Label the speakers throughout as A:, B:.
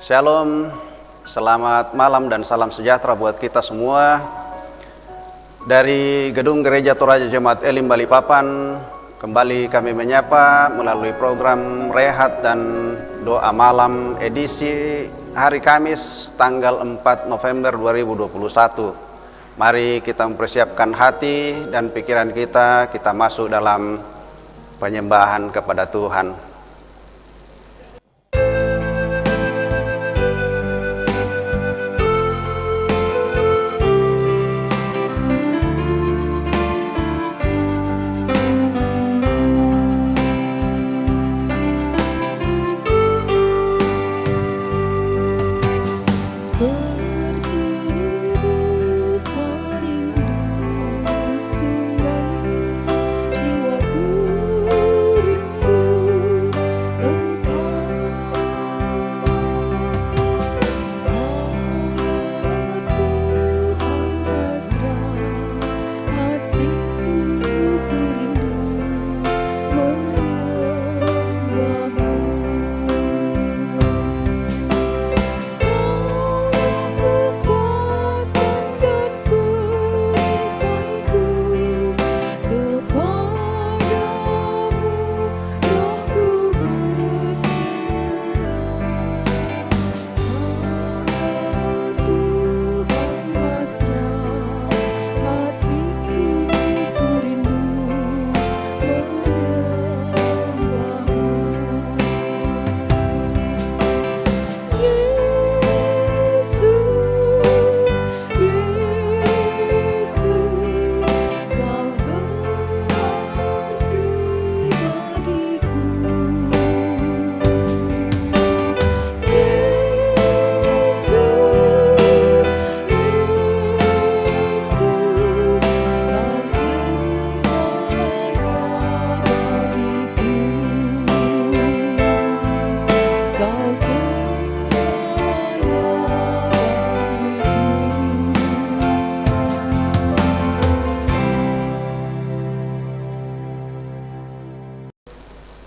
A: Shalom, selamat malam dan salam sejahtera buat kita semua. Dari Gedung Gereja Toraja Jemaat Elim Balikpapan, kembali kami menyapa melalui program Rehat dan Doa Malam edisi hari Kamis tanggal 4 November 2021. Mari kita mempersiapkan hati dan pikiran kita masuk dalam penyembahan kepada Tuhan.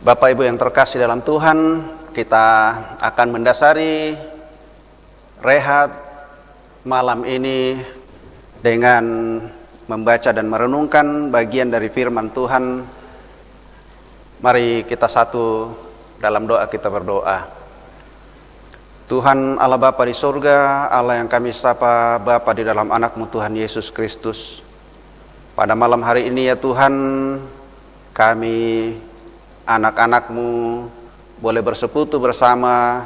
A: Bapak Ibu yang terkasih dalam Tuhan, kita akan mendasari rehat malam ini dengan membaca dan merenungkan bagian dari firman Tuhan. Mari kita satu dalam doa, kita berdoa. Tuhan Allah Bapa di surga, Allah yang kami sapa Bapa di dalam anak-Mu Tuhan Yesus Kristus. Pada malam hari ini ya Tuhan, kami anak-anak-Mu boleh bersekutu bersama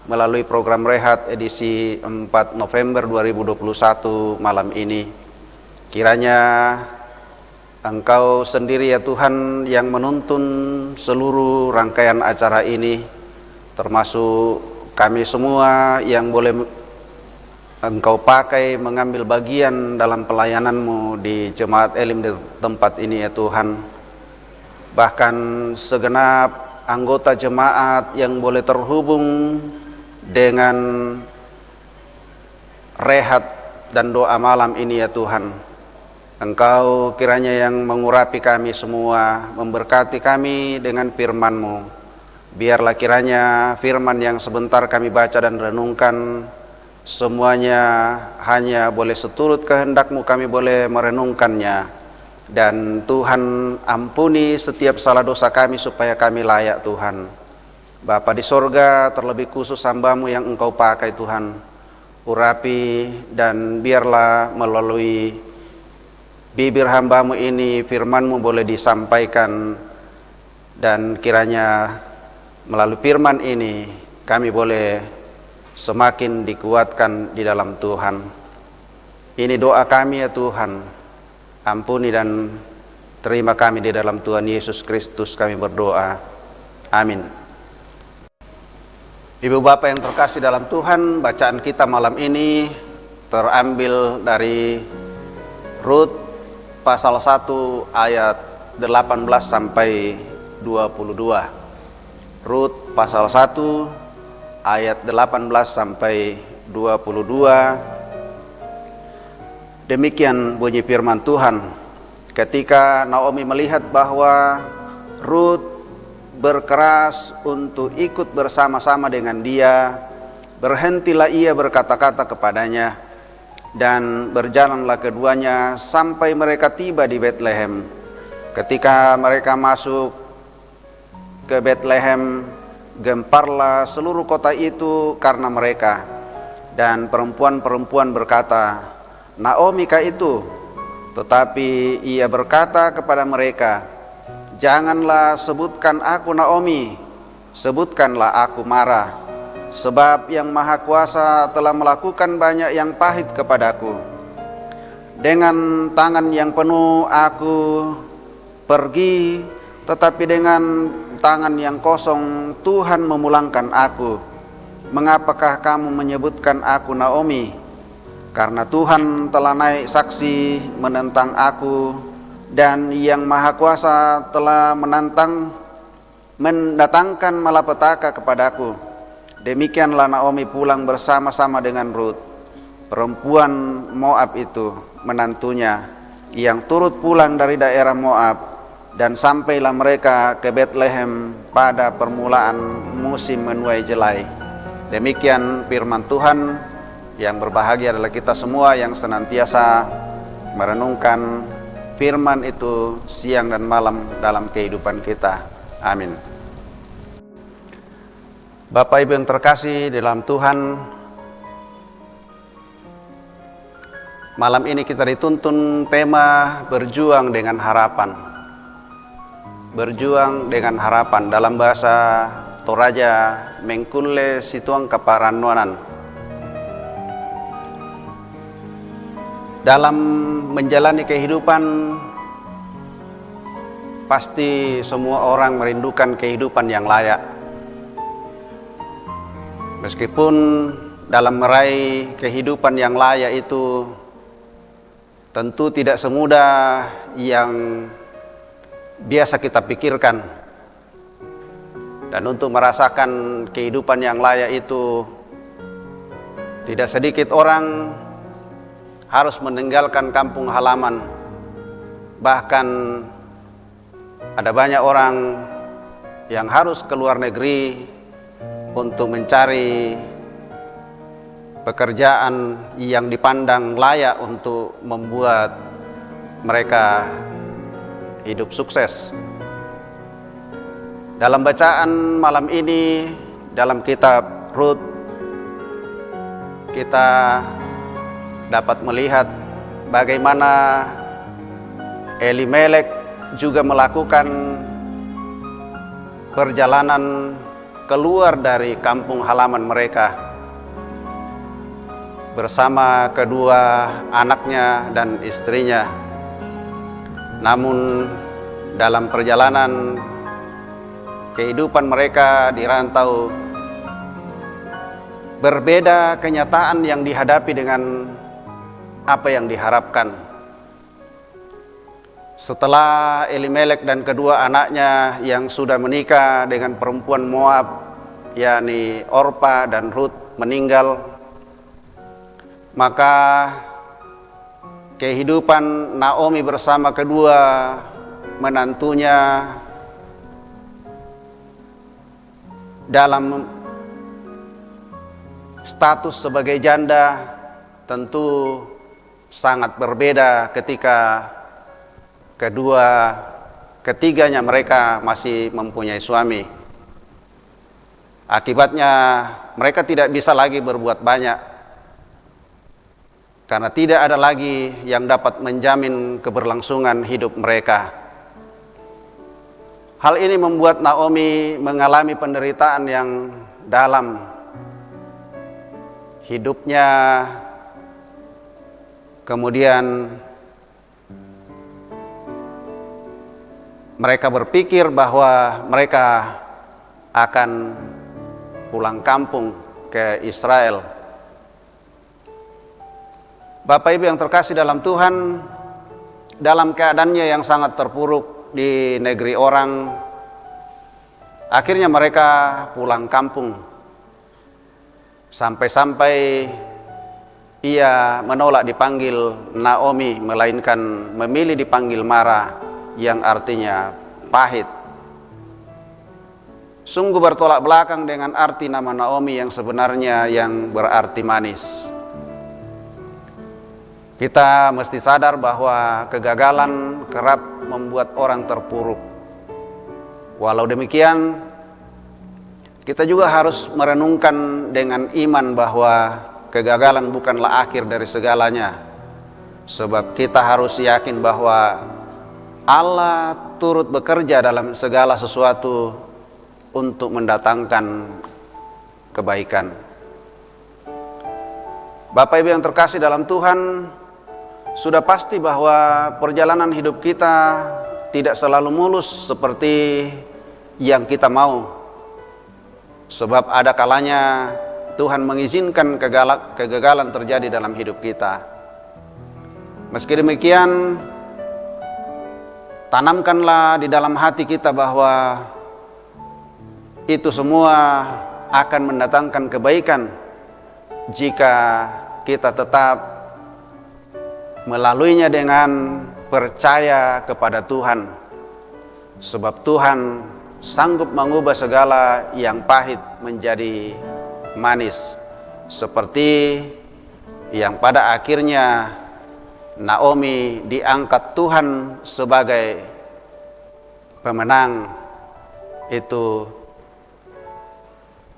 A: melalui program Rehat edisi 4 November 2021 malam ini. Kiranya Engkau sendiri ya Tuhan yang menuntun seluruh rangkaian acara ini, termasuk kami semua yang boleh Engkau pakai mengambil bagian dalam pelayanan-Mu di Jemaat Elim di tempat ini ya Tuhan. Bahkan segenap anggota jemaat yang boleh terhubung dengan rehat dan doa malam ini ya Tuhan. Engkau kiranya yang mengurapi kami semua, memberkati kami dengan firman-Mu. Biarlah kiranya firman yang sebentar kami baca dan renungkan, semuanya hanya boleh seturut kehendak-Mu kami boleh merenungkannya. Dan Tuhan ampuni setiap salah dosa kami supaya kami layak Tuhan. Bapa di sorga, terlebih khusus hamba-Mu yang Engkau pakai Tuhan, urapi dan biarlah melalui bibir hamba-Mu ini firman-Mu boleh disampaikan, dan kiranya melalui firman ini kami boleh semakin dikuatkan di dalam Tuhan. Ini doa kami ya Tuhan. Ampuni dan terima kami di dalam Tuhan Yesus Kristus kami berdoa. Amin. Ibu Bapak yang terkasih dalam Tuhan, bacaan kita malam ini terambil dari Rut pasal 1 ayat 18 sampai 22. Rut pasal 1 ayat 18 sampai 22. Demikian bunyi firman Tuhan. Ketika Naomi melihat bahwa Rut berkeras untuk ikut bersama-sama dengan dia, berhentilah ia berkata-kata kepadanya, dan berjalanlah keduanya sampai mereka tiba di Betlehem. Ketika mereka masuk ke Betlehem, gemparlah seluruh kota itu karena mereka. Dan perempuan-perempuan berkata, Naomi kah itu? Tetapi ia berkata kepada mereka, janganlah sebutkan aku Naomi, sebutkanlah aku Mara. Sebab yang Maha Kuasa telah melakukan banyak yang pahit kepadaku. Dengan tangan yang penuh aku pergi, tetapi dengan tangan yang kosong Tuhan memulangkan aku. Mengapakah kamu menyebutkan aku Naomi? Karena Tuhan telah naik saksi menentang aku, dan yang Maha Kuasa telah mendatangkan malapetaka kepadaku. Demikianlah Naomi pulang bersama-sama dengan Rut, perempuan Moab itu, menantunya, yang turut pulang dari daerah Moab, dan sampailah mereka ke Betlehem pada permulaan musim menuai jelai. Demikian firman Tuhan. Yang berbahagia adalah kita semua yang senantiasa merenungkan firman itu siang dan malam dalam kehidupan kita. Amin. Bapak Ibu yang terkasih dalam Tuhan, malam ini kita dituntun tema berjuang dengan harapan. Berjuang dengan harapan, dalam bahasa Toraja mengkulle situang kaparannuanan. Dalam menjalani kehidupan, pasti semua orang merindukan kehidupan yang layak. Meskipun dalam meraih kehidupan yang layak itu tentu tidak semudah yang biasa kita pikirkan. Dan untuk merasakan kehidupan yang layak itu, tidak sedikit orang harus meninggalkan kampung halaman. Bahkan ada banyak orang yang harus ke luar negeri untuk mencari pekerjaan yang dipandang layak untuk membuat mereka hidup sukses. Dalam bacaan malam ini dalam kitab Rut, kita dapat melihat bagaimana Elimelek juga melakukan perjalanan keluar dari kampung halaman mereka bersama kedua anaknya dan istrinya. Namun dalam perjalanan kehidupan mereka di rantau, berbeda kenyataan yang dihadapi dengan apa yang diharapkan. Setelah Elimelek dan kedua anaknya yang sudah menikah dengan perempuan Moab, yakni Orpa dan Rut, meninggal, maka kehidupan Naomi bersama kedua menantunya dalam status sebagai janda tentu sangat berbeda ketika ketiganya mereka masih mempunyai suami. Akibatnya mereka tidak bisa lagi berbuat banyak, karena tidak ada lagi yang dapat menjamin keberlangsungan hidup mereka. Hal ini membuat Naomi mengalami penderitaan yang dalam. Hidupnya kemudian mereka berpikir bahwa mereka akan pulang kampung ke Israel. Bapak Ibu yang terkasih dalam Tuhan, dalam keadaannya yang sangat terpuruk di negeri orang, akhirnya mereka pulang kampung. Sampai-sampai ia menolak dipanggil Naomi, melainkan memilih dipanggil Mara, yang artinya pahit. sungguh bertolak belakang dengan arti nama Naomi yang sebenarnya yang berarti manis. Kita mesti sadar bahwa kegagalan kerap membuat orang terpuruk. Walau demikian, kita juga harus merenungkan dengan iman bahwa kegagalan bukanlah akhir dari segalanya. Sebab kita harus yakin bahwa Allah turut bekerja dalam segala sesuatu untuk mendatangkan kebaikan. Bapak Ibu yang terkasih dalam Tuhan, sudah pasti bahwa perjalanan hidup kita tidak selalu mulus seperti yang kita mau. Sebab ada kalanya Tuhan mengizinkan kegagalan terjadi dalam hidup kita. Meski demikian, tanamkanlah di dalam hati kita bahwa itu semua akan mendatangkan kebaikan jika kita tetap melaluinya dengan percaya kepada Tuhan. Sebab Tuhan sanggup mengubah segala yang pahit menjadi manis, seperti yang pada akhirnya Naomi diangkat Tuhan sebagai pemenang. Itu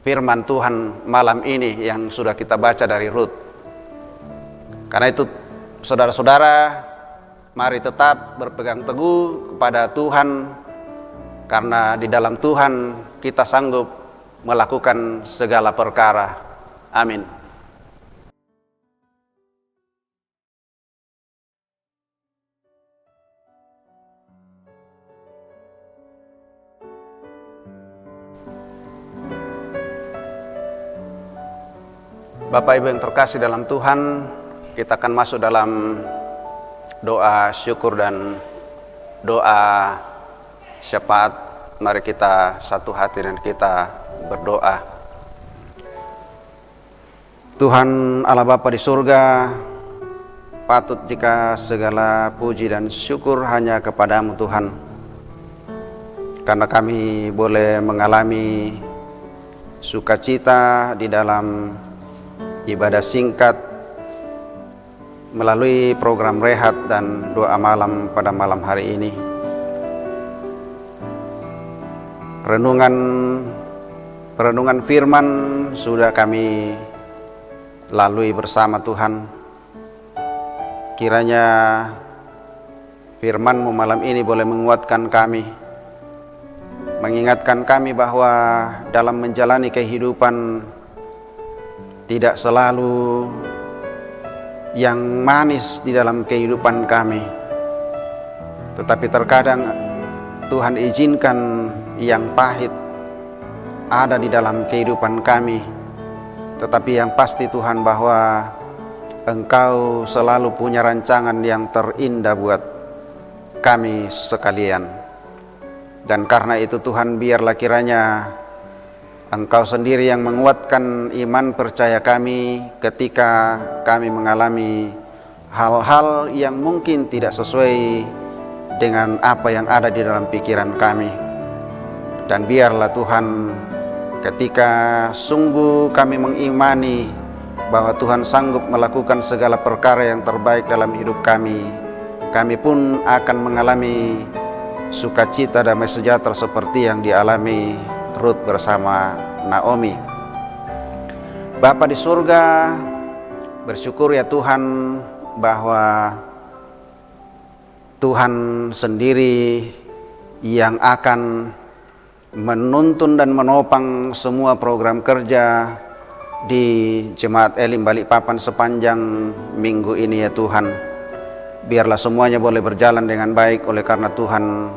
A: firman Tuhan malam ini yang sudah kita baca dari Rut. Karena itu saudara-saudara, mari tetap berpegang teguh kepada Tuhan, karena di dalam Tuhan kita sanggup melakukan segala perkara. Amin. Bapak Ibu yang terkasih dalam Tuhan, kita akan masuk dalam doa syukur dan doa syafaat. Mari kita satu hati dan kita berdoa. Tuhan Allah Bapa di surga, patut jika segala puji dan syukur hanya kepadamu Tuhan, karena kami boleh mengalami sukacita di dalam ibadah singkat melalui program rehat dan doa malam pada malam hari ini. Renungan firman sudah kami lalui bersama Tuhan. Kiranya firman-Mu malam ini boleh menguatkan kami, mengingatkan kami bahwa dalam menjalani kehidupan tidak selalu yang manis di dalam kehidupan kami, tetapi terkadang Tuhan izinkan yang pahit ada di dalam kehidupan kami. Tetapi yang pasti Tuhan, bahwa Engkau selalu punya rancangan yang terindah buat kami sekalian. Dan karena itu Tuhan, biarlah kiranya Engkau sendiri yang menguatkan iman percaya kami ketika kami mengalami hal-hal yang mungkin tidak sesuai dengan apa yang ada di dalam pikiran kami. Dan biarlah Tuhan, ketika sungguh kami mengimani bahwa Tuhan sanggup melakukan segala perkara yang terbaik dalam hidup kami, kami pun akan mengalami sukacita damai sejahtera seperti yang dialami Rut bersama Naomi. Bapa di surga, bersyukur ya Tuhan bahwa Tuhan sendiri yang akan menuntun dan menopang semua program kerja di Jemaat Elim Balikpapan sepanjang minggu ini ya Tuhan. Biarlah semuanya boleh berjalan dengan baik oleh karena Tuhan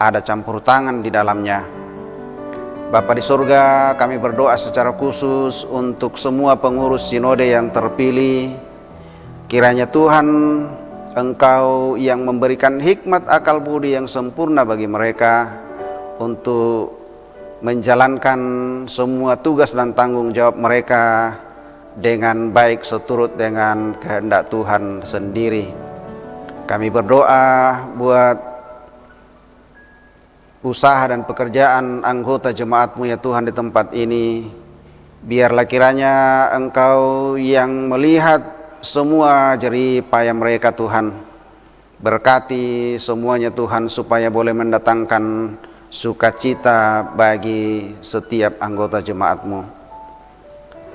A: ada campur tangan di dalamnya. Bapa di surga, kami berdoa secara khusus untuk semua pengurus sinode yang terpilih. Kiranya Tuhan, Engkau yang memberikan hikmat akal budi yang sempurna bagi mereka untuk menjalankan semua tugas dan tanggung jawab mereka dengan baik seturut dengan kehendak Tuhan sendiri. Kami berdoa buat usaha dan pekerjaan anggota jemaat-Mu ya Tuhan di tempat ini. Biarlah kiranya Engkau yang melihat semua jerih payah mereka Tuhan. Berkati semuanya Tuhan supaya boleh mendatangkan sukacita bagi setiap anggota jemaat-Mu.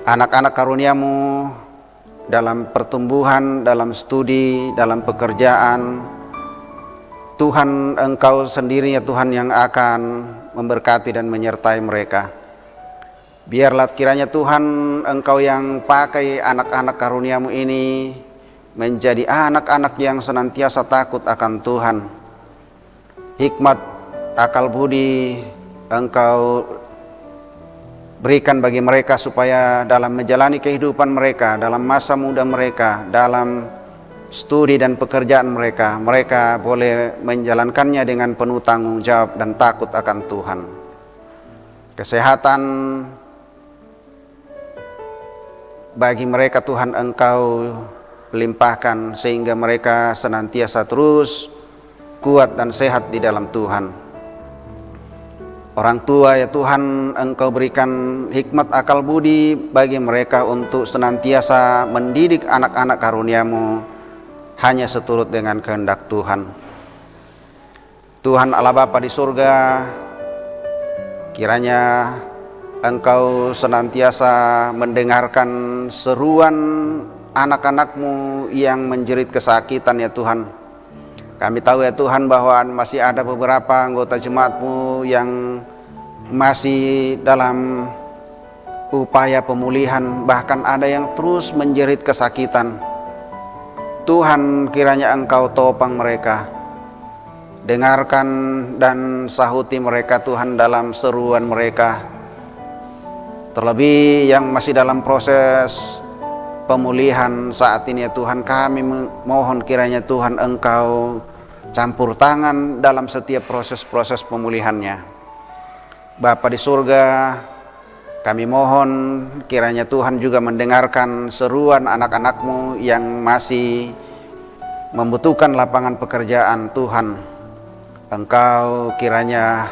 A: Anak-anak karunia-Mu dalam pertumbuhan, dalam studi, dalam pekerjaan, Tuhan Engkau sendiri ya Tuhan yang akan memberkati dan menyertai mereka. Biarlah kiranya Tuhan Engkau yang pakai anak-anak karunia-Mu ini menjadi anak-anak yang senantiasa takut akan Tuhan. Hikmat, akal budi Engkau berikan bagi mereka supaya dalam menjalani kehidupan mereka, dalam masa muda mereka, dalam studi dan pekerjaan mereka, mereka boleh menjalankannya dengan penuh tanggung jawab dan takut akan Tuhan. Kesehatan bagi mereka Tuhan Engkau limpahkan sehingga mereka senantiasa terus kuat dan sehat di dalam Tuhan. Orang tua ya Tuhan Engkau berikan hikmat akal budi bagi mereka untuk senantiasa mendidik anak-anak karunia-Mu hanya seturut dengan kehendak Tuhan. Tuhan Allah Bapa di surga, kiranya Engkau senantiasa mendengarkan seruan anak-anak-Mu yang menjerit kesakitan ya Tuhan. Kami tahu ya Tuhan bahwa masih ada beberapa anggota jemaat-Mu yang masih dalam upaya pemulihan, bahkan ada yang terus menjerit kesakitan. Tuhan kiranya Engkau topang mereka, dengarkan dan sahuti mereka Tuhan dalam seruan mereka. Terlebih yang masih dalam proses pemulihan saat ini ya Tuhan, kami mohon kiranya Tuhan Engkau campur tangan dalam setiap proses-proses pemulihannya. Bapa di surga, kami mohon kiranya Tuhan juga mendengarkan seruan anak-anak-Mu yang masih membutuhkan lapangan pekerjaan Tuhan. Engkau kiranya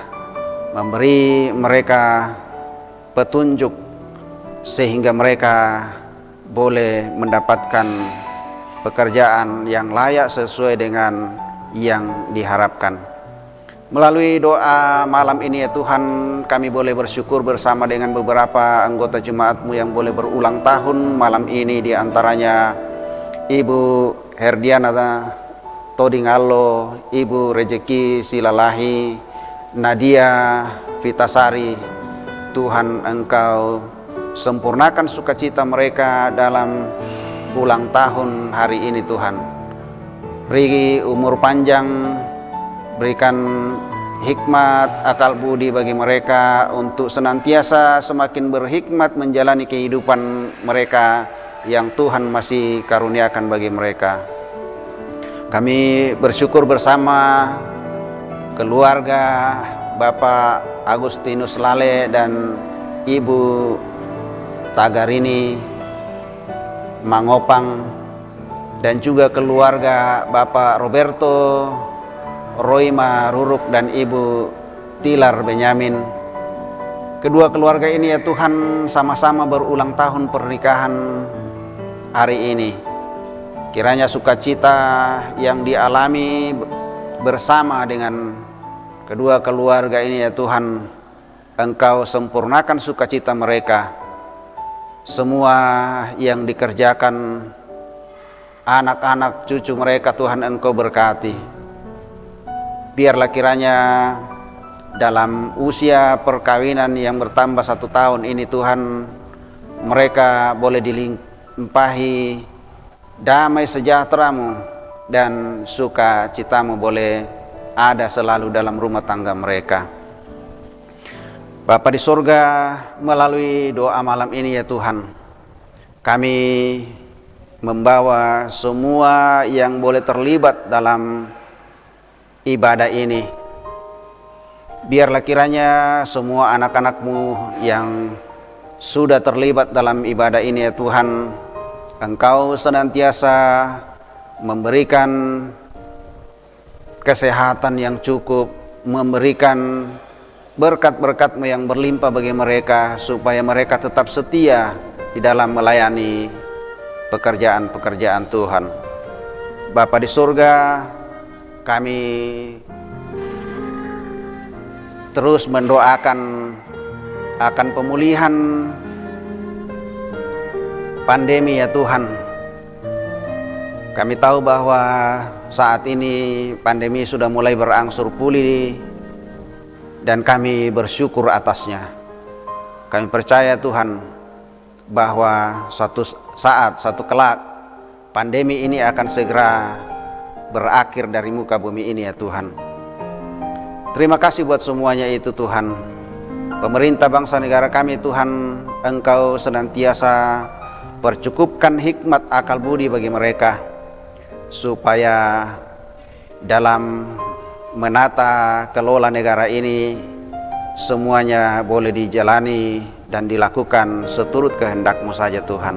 A: memberi mereka petunjuk sehingga mereka boleh mendapatkan pekerjaan yang layak sesuai dengan yang diharapkan. Melalui doa malam ini ya Tuhan, kami boleh bersyukur bersama dengan beberapa anggota jemaat-Mu yang boleh berulang tahun malam ini, di antaranya Ibu Herdiana Todingallo, Ibu Rejeki Silalahi, Nadia Vitasari. Tuhan Engkau sempurnakan sukacita mereka dalam ulang tahun hari ini Tuhan. Beri umur panjang, berikan hikmat, akal budi bagi mereka untuk senantiasa semakin berhikmat menjalani kehidupan mereka yang Tuhan masih karuniakan bagi mereka. Kami bersyukur bersama keluarga Bapak Agustinus Lale dan Ibu Tagarini Mangopang, dan juga keluarga Bapak Roberto Roima Ruruk dan Ibu Tilar Benyamin. Kedua keluarga ini ya Tuhan sama-sama berulang tahun pernikahan hari ini. Kiranya sukacita yang dialami bersama dengan kedua keluarga ini ya Tuhan, Engkau sempurnakan sukacita mereka. Semua yang dikerjakan anak-anak cucu mereka Tuhan Engkau berkati. Biarlah kiranya dalam usia perkawinan yang bertambah 1 tahun ini Tuhan, mereka boleh dilimpahi damai sejahtera-Mu dan sukacita-Mu boleh ada selalu dalam rumah tangga mereka. Bapa di surga, melalui doa malam ini ya Tuhan, kami membawa semua yang boleh terlibat dalam ibadah ini. Biarlah kiranya semua anak-anak-Mu yang sudah terlibat dalam ibadah ini ya Tuhan, Engkau senantiasa memberikan kesehatan yang cukup, memberikan berkat-berkat-Mu yang berlimpah bagi mereka, supaya mereka tetap setia di dalam melayani pekerjaan-pekerjaan Tuhan. Bapa di surga, kami terus mendoakan akan pemulihan pandemi ya Tuhan. Kami tahu bahwa saat ini pandemi sudah mulai berangsur pulih dan kami bersyukur atasnya. Kami percaya Tuhan bahwa satu saat, satu kelak pandemi ini akan segera berakhir dari muka bumi ini ya Tuhan. Terima kasih buat semuanya itu Tuhan. Pemerintah bangsa negara kami Tuhan, Engkau senantiasa percukupkan hikmat akal budi bagi mereka, supaya dalam menata kelola negara ini semuanya boleh dijalani dan dilakukan seturut kehendak-Mu saja Tuhan.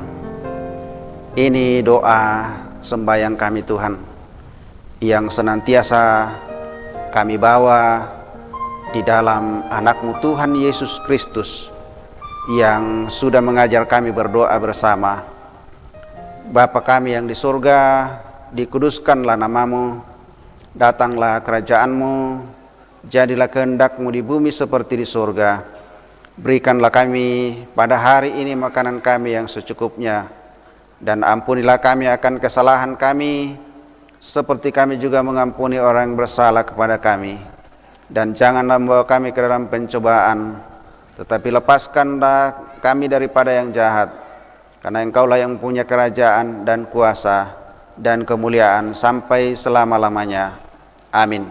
A: Ini doa sembahyang kami Tuhan, yang senantiasa kami bawa di dalam anak-Mu Tuhan Yesus Kristus, yang sudah mengajar kami berdoa bersama. Bapa kami yang di surga, dikuduskanlah nama-Mu, datanglah kerajaan-Mu, jadilah kehendak-Mu di bumi seperti di surga. Berikanlah kami pada hari ini makanan kami yang secukupnya, dan ampunilah kami akan kesalahan kami, seperti kami juga mengampuni orang yang bersalah kepada kami. Dan janganlah membawa kami ke dalam pencobaan, tetapi lepaskanlah kami daripada yang jahat, karena Engkaulah yang punya kerajaan dan kuasa dan kemuliaan sampai selama-lamanya. Amin.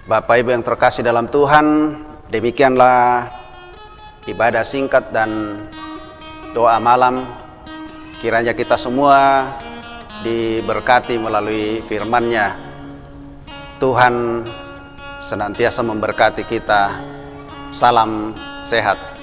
A: Bapak Ibu yang terkasih dalam Tuhan, demikianlah ibadah singkat dan doa malam. Kiranya kita semua diberkati melalui firman-Nya. Tuhan senantiasa memberkati kita. Salam sehat.